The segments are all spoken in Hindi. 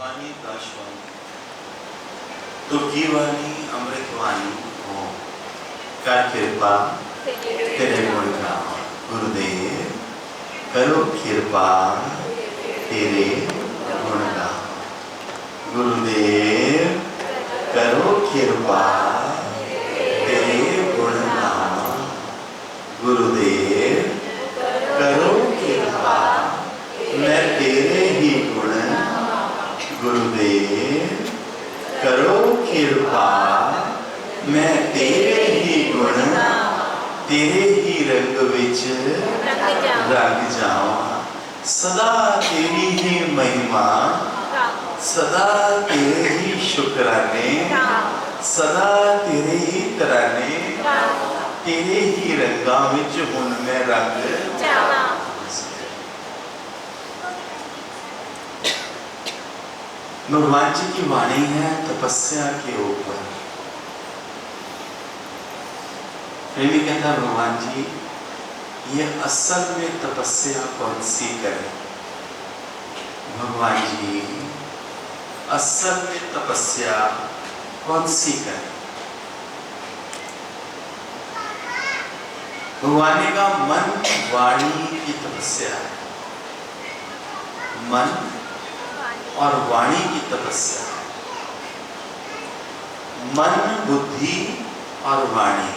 वाणी दाशवाणी तुर्की वाणी अमृतवाणी हो कर कृपा तेरे गुण गाओ गुरुदेव करो कृपा तेरे गुण गाओ गुरुदेव करो कृपा तेरे गुण गाओ गुरुदेव करो कृपा मैं तेरे ही गुण गुरुदेव करो कृपा मैं तेरे ही गुण तेरे ही रंग विच रंग जावां सदा तेरी ही महिमा सदा तेरे ही शुक्राने सदा तेरे ही तराने तेरे ही रंगा विच हुण मैं रंग जावां। भगवान जी की वाणी है तपस्या के ऊपर। प्रेमी कहता है भगवान जी ये असल में तपस्या कौन सी करें। भगवान जी असल में तपस्या कौन सी करें। भगवान ने कहा मन वाणी की तपस्या है। मन और वाणी की तपस्या है। मन बुद्धि और वाणी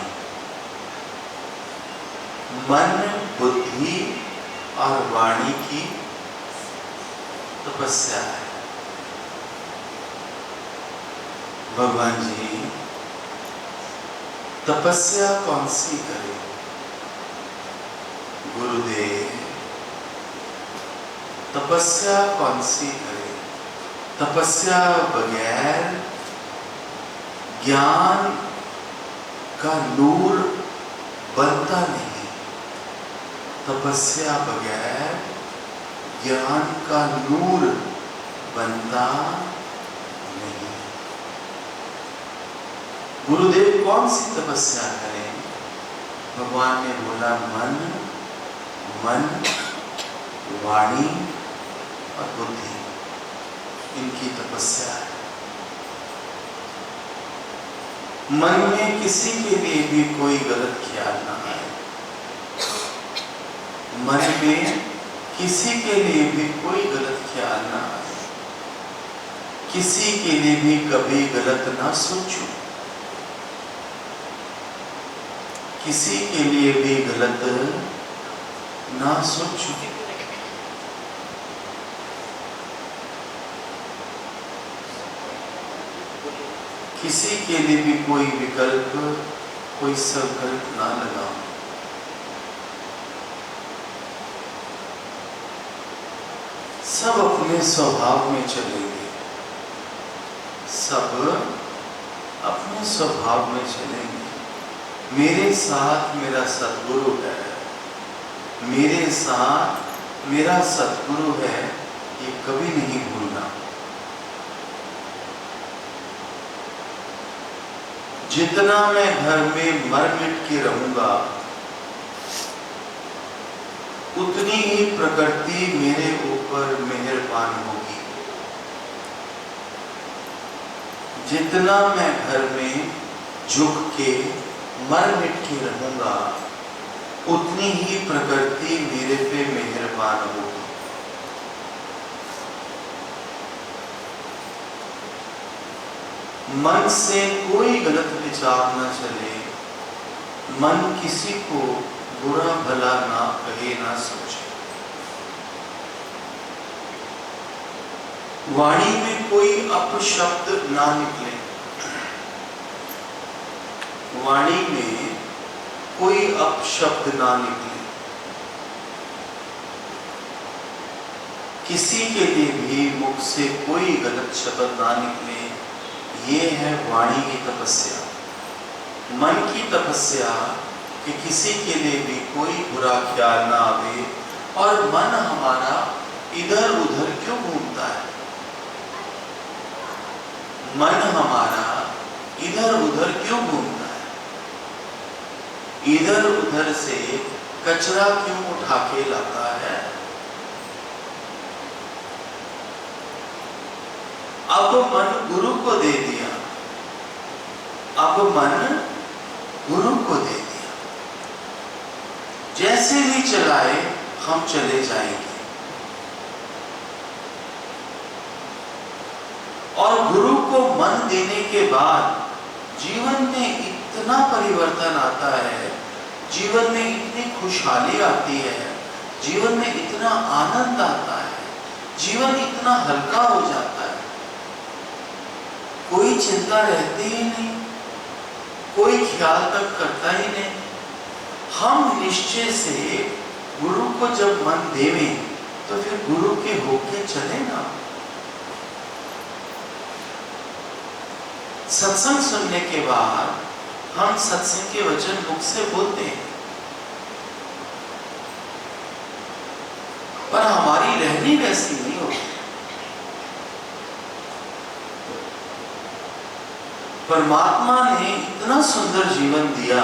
मन बुद्धि और वाणी की तपस्या है। भगवान जी तपस्या कौन सी करे। गुरुदेव तपस्या कौन सी करे। तपस्या बगैर ज्ञान का नूर बनता नहीं। तपस्या बगैर ज्ञान का नूर बनता नहीं। गुरुदेव कौन सी तपस्या करें। भगवान ने बोला मन मन वाणी और बुद्धि इनकी तपस्या है। मन में किसी के लिए भी कोई गलत ख्याल ना आए। मन में किसी के लिए भी कोई गलत ख्याल ना आए। किसी के लिए भी कभी गलत ना सोचो। किसी के लिए भी गलत ना सोचो। किसी के लिए भी कोई विकल्प कोई संकल्प ना लगाओ। सब अपने स्वभाव में चलेंगे। सब अपने स्वभाव में चलेंगे। मेरे साथ मेरा सद्गुरु है। मेरे साथ मेरा सद्गुरु है ये कभी नहीं भूलना। जितना मैं घर में मर मिट के रहूंगा उतनी ही प्रकृति मेरे ऊपर मेहरबान होगी। जितना मैं घर में झुक के मर मिट के रहूंगा उतनी ही प्रकृति मेरे पे मेहरबान होगी। मन से कोई गलत विचार न चले। मन किसी को बुरा भला ना कहे ना सोचे। वाणी में कोई अपशब्द ना निकले। वाणी में कोई अपशब्द ना निकले। किसी के लिए भी मुख से कोई गलत शब्द ना निकले। ये है वाणी की तपस्या। मन की तपस्या कि किसी के लिए भी कोई बुरा ख्याल ना आवे। और मन हमारा इधर उधर क्यों घूमता है। मन हमारा इधर उधर क्यों घूमता है। इधर उधर से कचरा क्यों उठा के लाता है। अब मन गुरु को दे दिया, अब मन गुरु को दे दिया। जैसे भी चलाए हम चले जाएंगे। और गुरु को मन देने के बाद जीवन में इतना परिवर्तन आता है, जीवन में इतनी खुशहाली आती है, जीवन में इतना आनंद आता है, जीवन इतना हल्का हो जाता है, कोई चिंता रहती ही नहीं, कोई ख्याल तक करता ही नहीं। हम निश्चय से गुरु को जब मन देवें तो फिर गुरु के होके चले ना। सत्संग सुनने के बाद हम सत्संग के वचन मुख से बोलते हैं, पर हमारी रहनी वैसी नहीं होती। परमात्मा ने इतना सुंदर जीवन दिया,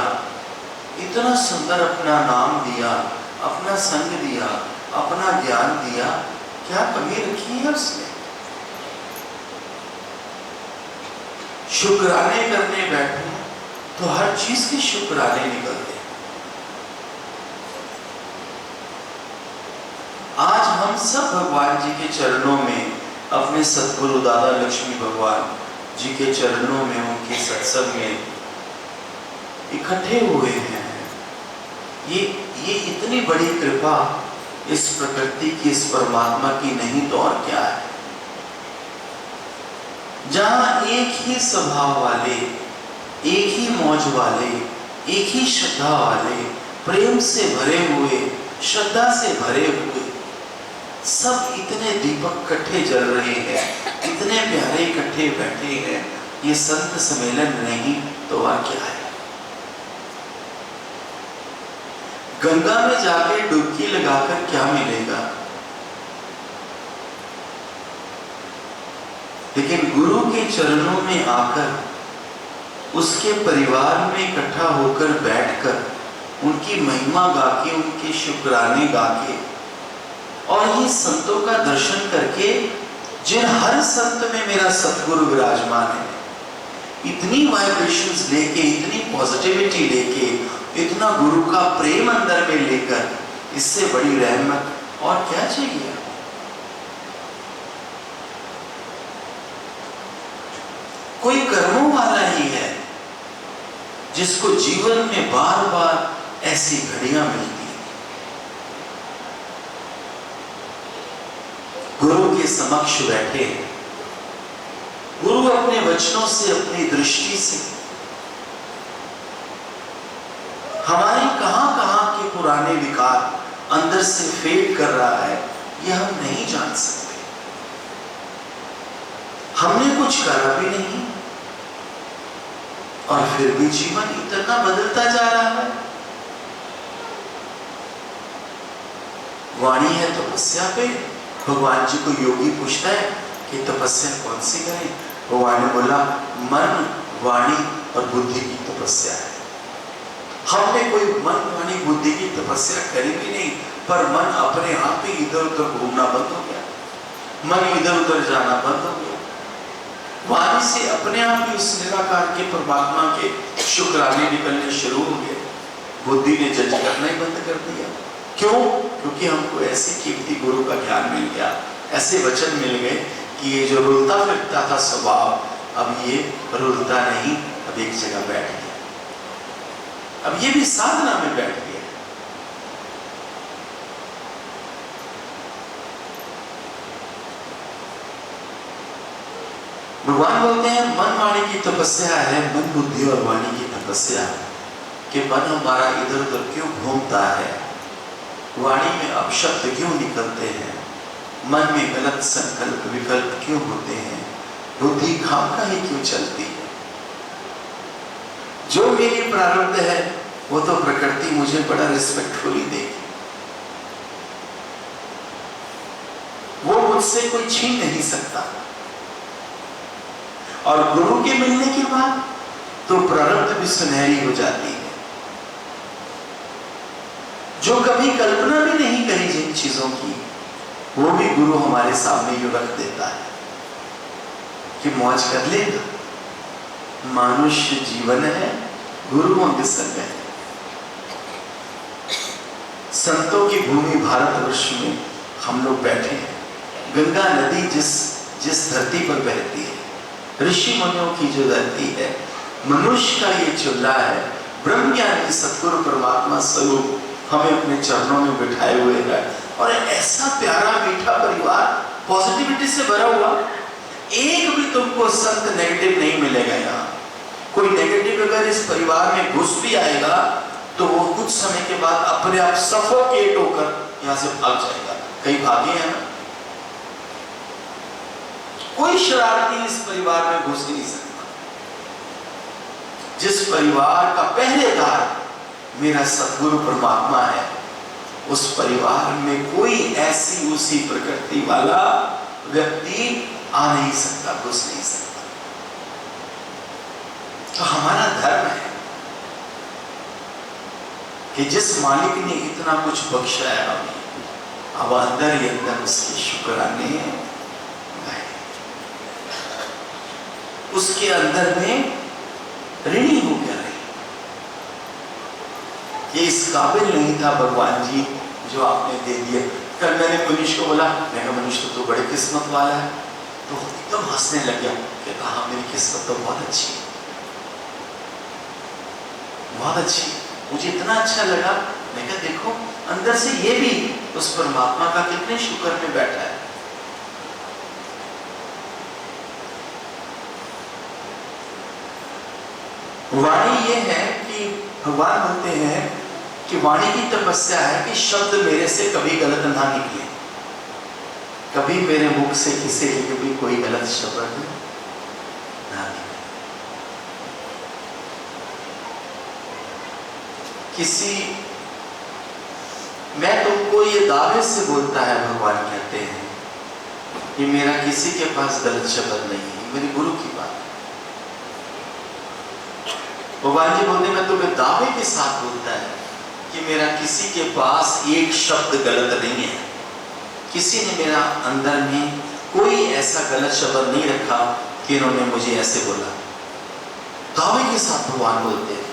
इतना सुंदर अपना नाम दिया, अपना संग दिया, अपना ज्ञान दिया, क्या कमी रखी है उसने? शुक्राने करने बैठो तो हर चीज के शुक्राने निकलते। आज हम सब भगवान जी के चरणों में, अपने सतगुरु दादा लक्ष्मी भगवान जी के चरणों में, उनके सत्संग में इकट्ठे हुए हैं। ये इतनी बड़ी कृपा इस प्रकृति की, इस परमात्मा की नहीं तो और क्या है। जहां एक ही स्वभाव वाले, एक ही मौज वाले, एक ही श्रद्धा वाले, प्रेम से भरे हुए, श्रद्धा से भरे हुए, सब इतने दीपक इकट्ठे जल रहे हैं, इतने प्यारे इकट्ठे बैठे हैं, ये संत सम्मेलन नहीं तो और क्या है। गंगा में जाके डुबकी लगाकर क्या मिलेगा? लेकिन गुरु के चरणों में आकर, उसके परिवार में इकट्ठा होकर बैठकर, उनकी महिमा गाके, उनके शुक्राने गाके, और ये संतों का दर्शन करके, जिन हर संत में मेरा सतगुरु विराजमान है, इतनी वाइब्रेशंस लेके, इतनी पॉजिटिविटी लेके, इतना गुरु का प्रेम अंदर में लेकर, इससे बड़ी रहमत और क्या चाहिए? कोई कर्मों वाला ही है जिसको जीवन में बार बार ऐसी घड़ियां मिलती हैं। गुरु के समक्ष बैठे, गुरु अपने वचनों से, अपनी दृष्टि से हमारे कहां कहां के पुराने विकार अंदर से फेड कर रहा है, यह हम नहीं जान सकते। हमने कुछ करा भी नहीं और फिर भी जीवन इतना बदलता जा रहा है। वाणी है तपस्या पे। भगवान जी को योगी पूछता है कि तपस्या कौन सी करें? भगवान ने बोला मन, वाणी और बुद्धि की तपस्या है। हमने कोई मन, वाणी, बुद्धि की तपस्या करी भी नहीं, पर मन अपने आप ही इधर उधर घूमना बंद हो गया, मन इधर उधर जाना बंद हो गया। वाणी से अपने आप ही उस निराकार के परमात्मा के शुक्राने निकलने शुरू हो गए। बुद्धि ने जज करना ही बंद कर दिया। क्यों? क्योंकि हमको ऐसे कीमती गुरु का ज्ञान मिल गया, ऐसे वचन मिल गए कि ये जो रुलता फिरता था स्वभाव, अब ये रुलता नहीं, अब एक जगह बैठ गया, अब ये भी साधना में बैठ गया। भगवान बोलते हैं मन वाणी की तपस्या है, मन बुद्धि और वाणी की तपस्या है कि मन हमारा इधर उधर क्यों घूमता है, वाणी में अपशब्द क्यों निकलते हैं, मन में गलत संकल्प विकल्प क्यों होते हैं, बुद्धि खामखा ही क्यों चलती है। जो मेरी प्रारब्ध है वो तो प्रकृति मुझे बड़ा रिस्पेक्टफुली देगी, वो मुझसे कोई छीन नहीं सकता। और गुरु के मिलने के बाद तो प्रारब्ध भी सुनहरी हो जाती है। जो कभी कल्पना भी नहीं करी जिन चीजों की, वो भी गुरु हमारे सामने यूं रख देता है। कि मौज कर लेगा। मनुष्य जीवन है, गुरु अंग संग है। संतों की भूमि भारतवर्ष में हम लोग बैठे हैं। गंगा नदी जिस धरती पर बहती है, ऋषि मुनियों की जो धरती है, मनुष्य का ये चूल्हा है। ब्रह्म ज्ञानी सतगुरु परमात्मा स्वरूप हमें अपने चरणों में बिठाए हुए है। और ऐसा प्यारा मीठा परिवार, पॉजिटिविटी से भरा हुआ, एक भी तुमको संत नेगेटिव नहीं मिलेगा। यहाँ कोई नेगेटिव अगर इस परिवार में घुस भी आएगा तो वो कुछ समय के बाद अपने आप सफोकेट होकर यहाँ से भाग जाएगा। कई भागे हैं ना, कोई शरारती इस परिवार में घुस नहीं सकता। जिस परिवार का पहरेदार मेरा सतगुरु परमात्मा है, उस परिवार में कोई ऐसी उसी प्रकृति वाला व्यक्ति आ नहीं सकता, घुस नहीं सकता। तो हमारा धर्म है कि जिस मालिक ने इतना कुछ बख्शा है हमें, अब अंदर ही अंदर उसके शुक्राने गाए, उसके अंदर में ऋणी हो गया है। ये इस काबिल नहीं था भगवान जी जो आपने दे दिया। कल मैंने मनुष्य को बोला, मैं कहा मनुष्य तो बड़े किस्मत वाला है, तो एकदम हंसने लग गया। कहता हाँ मेरी किस्मत तो बहुत अच्छी है, बहुत अच्छी। मुझे इतना अच्छा लगा, मैं कहा देखो अंदर से ये भी उस परमात्मा का कितने शुक्र में बैठा है। वाणी ये है कि भगवान बोलते हैं कि वाणी की तपस्या है कि शब्द मेरे से कभी गलत ना निकले, कभी मेरे मुख से किसी के लिए भी कोई गलत शब्द ना निकले। मैं तुमको ये दावे से बोलता है, भगवान कहते हैं कि मेरा किसी के पास गलत शब्द नहीं है, मेरे गुरु की बात। भगवान जी बोलते मैं तुम्हें दावे के साथ बोलता है कि मेरा किसी के पास एक शब्द गलत नहीं है। किसी ने मेरा अंदर में कोई ऐसा गलत शब्द नहीं रखा कि इन्होंने मुझे ऐसे बोला। दावे के साथ भगवान बोलते हैं।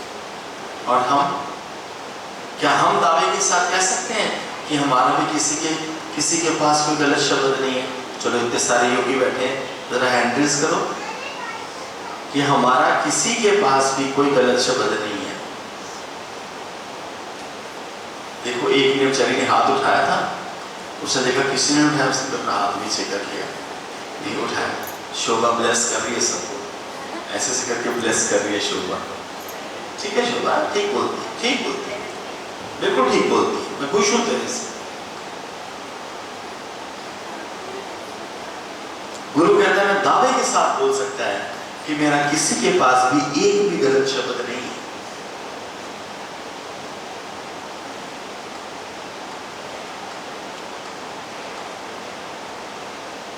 और हम क्या हम दावे के साथ कह सकते हैं कि हमारा भी किसी के पास कोई गलत शब्द नहीं है? चलो इतने सारे योगी बैठे हैं, जरा हैंड रेज करो कि हमारा किसी के पास भी कोई गलत शब्द नहीं है। देखो एक ने बेचारी ने हाथ उठाया था, उसने देखा किसी ने उठाया, उसने अपना हाथ नीचे कर लिया, नहीं उठाया। शोभा ब्लेस कर रही है सबको, ऐसे से करके ब्लेस कर रही है शोभा। ठीक है शोभा, ठीक बोलती, ठीक बोलती, बिल्कुल ठीक बोलती, मैं खुश हूं तेरे से। गुरु कहता है मैं दावे के साथ बोल सकता है कि मेरा किसी के पास भी एक भी गलत शब्द नहीं है।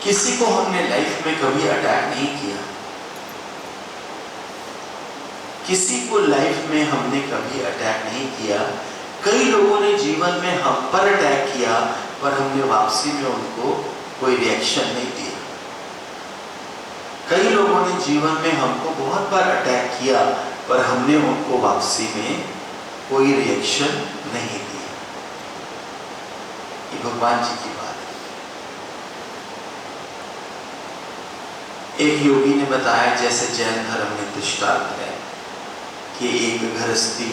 किसी को हमने लाइफ में कभी अटैक नहीं किया, किसी को लाइफ में हमने कभी अटैक नहीं किया। कई लोगों ने जीवन में हम पर अटैक किया, पर हमने वापसी में उनको कोई रिएक्शन नहीं दिया। कई लोगों ने जीवन में हमको बहुत बार अटैक किया, पर हमने उनको वापसी में कोई रिएक्शन नहीं दिया। ये भगवान जी की बात है। एक योगी ने बताया, जैसे जैन धर्म में दृष्टांत है कि एक गृहस्थी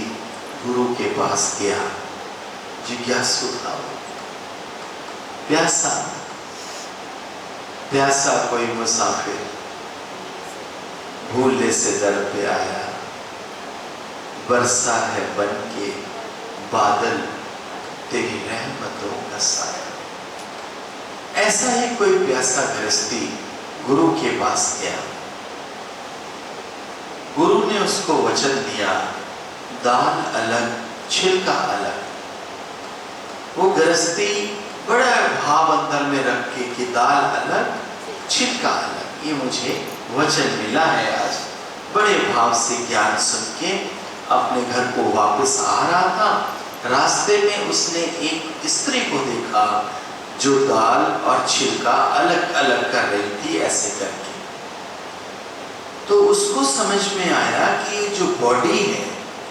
गुरु के पास गया, जिज्ञासु था, प्यासा प्यासा कोई मुसाफिर भूलने से दर पे आया, बरसा है बन के बादल तेरी रहमतों का साया। ऐसा ही कोई प्यासा गृहस्थी गुरु के पास गया। गुरु ने उसको वचन दिया, दाल अलग छिलका अलग। वो गृहस्थी बड़ा भाव अंदर में रख के कि दाल अलग छिलका अलग, ये मुझे वचन मिला है आज। बड़े भाव से ज्ञान सुन के अपने घर को वापस आ रहा था। रास्ते में उसने एक स्त्री को देखा जो दाल और छिलका अलग अलग कर रही थी, ऐसे करके। उसको समझ में आया कि ये जो बॉडी है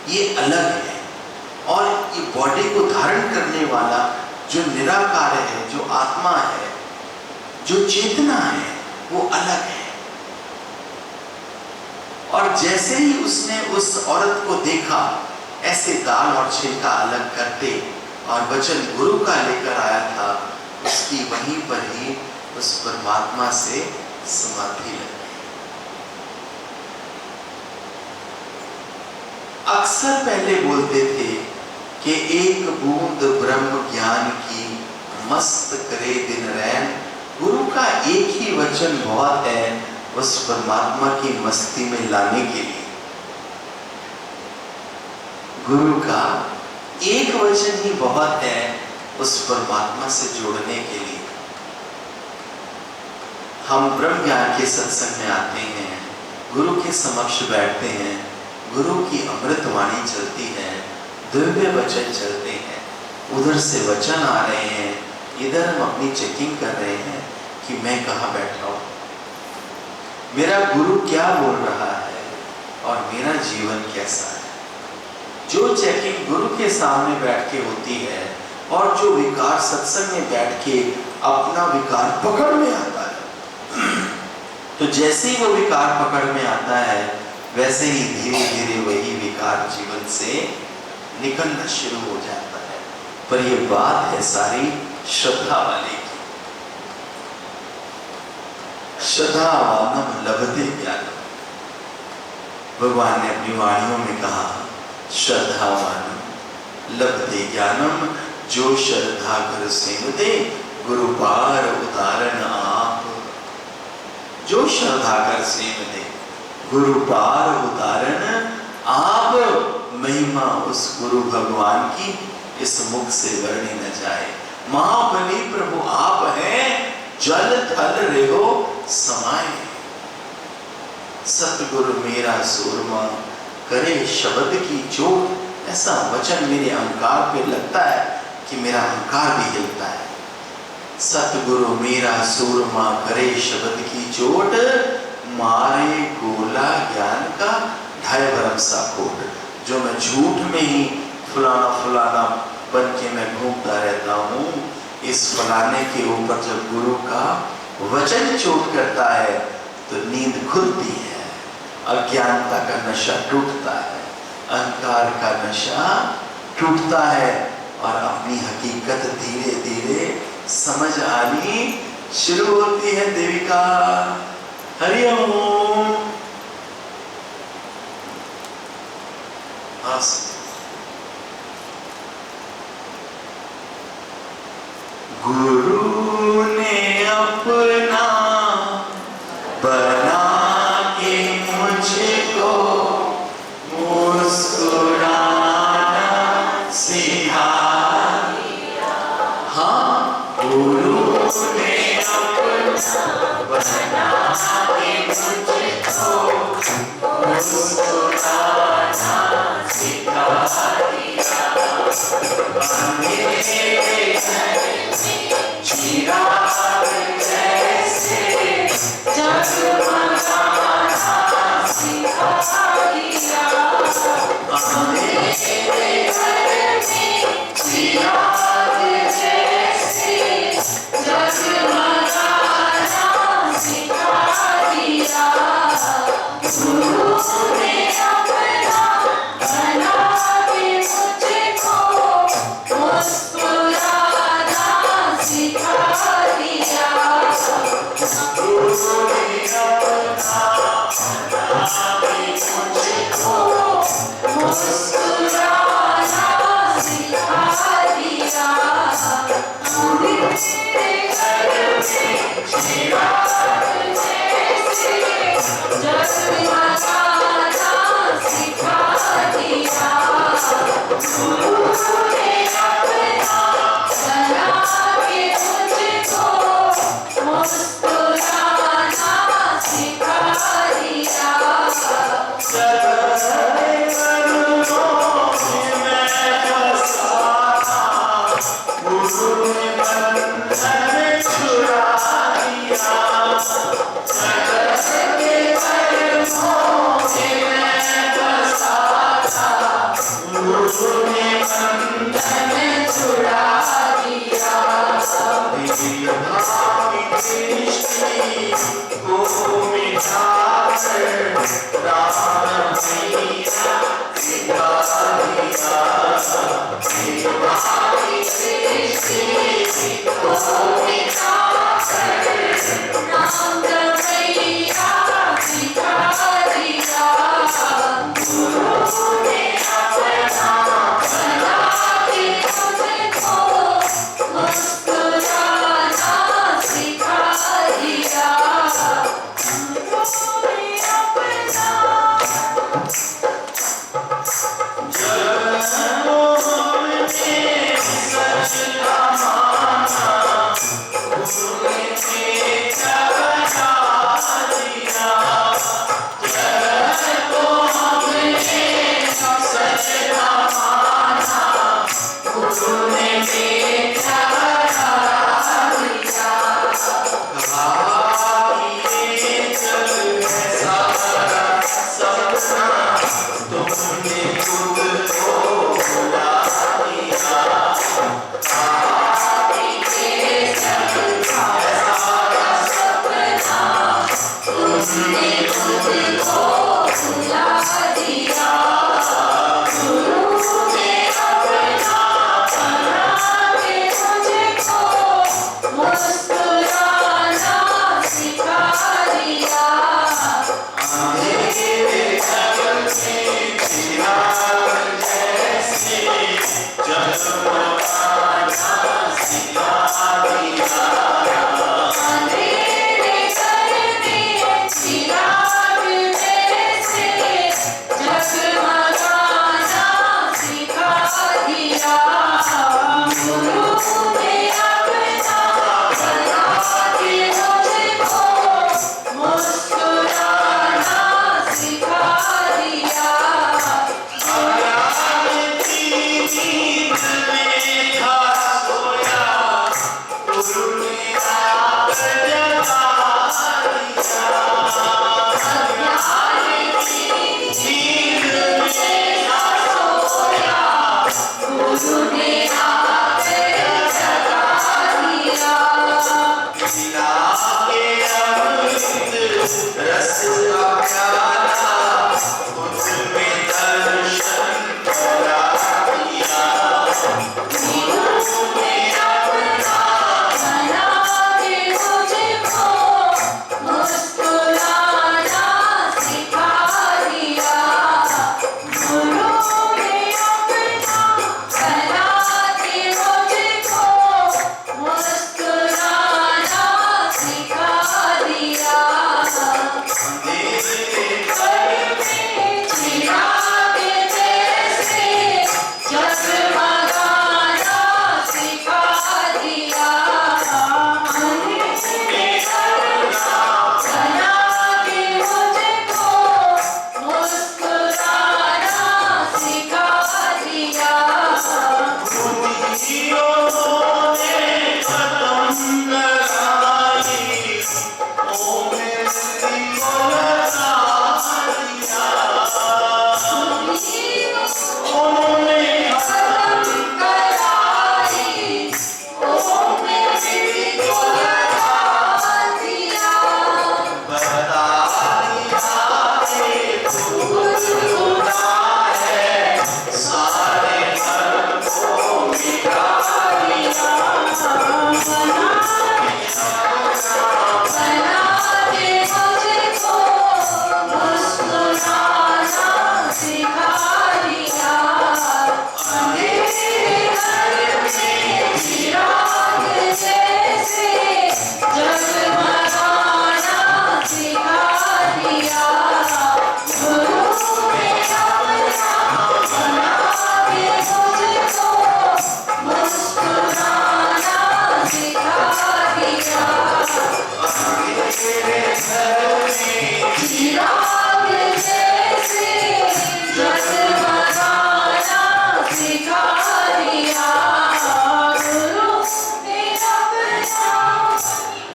ये अलग है, और ये बॉडी को धारण करने वाला जो निराकार है, जो आत्मा है, जो चेतना है, वो अलग है। और जैसे ही उसने उस औरत को देखा, ऐसे दाल और छिलका अलग करते और वचन गुरु का लेकर आया था, उसकी वहीं पर ही उस परमात्मा से समाधि लग गई। अक्सर पहले बोलते थे कि एक बूंद ब्रह्म ज्ञान की मस्त करे दिन रैन। गुरु का एक ही वचन बहुत है उस परमात्मा की मस्ती में लाने के लिए। गुरु का एक वचन ही बहुत है उस परमात्मा से जोड़ने के लिए। हम ब्रह्म ज्ञान के सत्संग में आते हैं, गुरु के समक्ष बैठते हैं, गुरु की अमृत वाणी चलती है, दिव्य वचन चलते हैं, उधर से वचन आ रहे हैं, इधर हम अपनी चेकिंग कर रहे हैं कि मैं कहाँ बैठा हूँ, मेरा गुरु क्या बोल रहा है और मेरा जीवन कैसा है। जो चेकिंग गुरु के सामने बैठ के होती है और जो विकार सत्संग में बैठ के अपना विकार पकड़ में आता है, तो जैसे ही वो विकार पकड़ में आता है, वैसे ही धीरे धीरे वही विकार जीवन से निकलना शुरू हो जाता है। पर ये बात है सारी श्रद्धा वाले की। श्रद्धावानम लभते ज्ञानम। भगवान ने अपनी वाणियों में कहा, श्रद्धावानम लभते ज्ञानम। जो श्रद्धा कर सेवते गुरु पार उतारन आप। जो श्रद्धा कर सेवते गुरु पार उतारन आप। महिमा उस गुरु भगवान की इस मुख से वर्णी न जाए। महाबली प्रभु आप हैं, जल थल रेहो समाए। सतगुरु मेरा सूरमा करे शब्द की चोट। ऐसा वचन मेरे अहंकार पे लगता है कि मेरा अहंकार भी हिलता है। सतगुरु मेरा सूरमा करे शब्द की चोट। मारे गोला ज्ञान का ढाई भरम सा कोट। जो मैं झूठ में ही फलाना फलाना बन के मैं घूमता रहता हूँ, इस फलाने के ऊपर जब गुरु का वचन चोट करता है तो नींद खुलती है, अज्ञानता का नशा टूटता है, अहंकार का नशा टूटता है और अपनी हकीकत धीरे धीरे समझ आनी शुरू होती है। देविका हरि ओम। गुरु ने अपना बना के मुझको मुस्कुराना सिखा। हाँ, गुरु ने अपना बना के मुझको मुस्कुराना सिखा दिया। चिराग जैसे जगमगाना सिखा दिया। मेरे घर में चिराग जैसे जगमगाना सिखा दिया। गुरु ने अपना बना के मुझको मुस्कुराना सिखा दिया। गुरु ने अपना बना के मुझको मुस्कुराना सिखा दिया। मेरे घर में चिराग जैसे जगमगाना सिखा दिया। गुरु ने अपना बना के मुझको मुस्कुराना सिखा दिया। गुरु ने बंधन छुड़ा दिया। को मिटाकर राम मैया दिखा दिया, देवा की सृष्टि को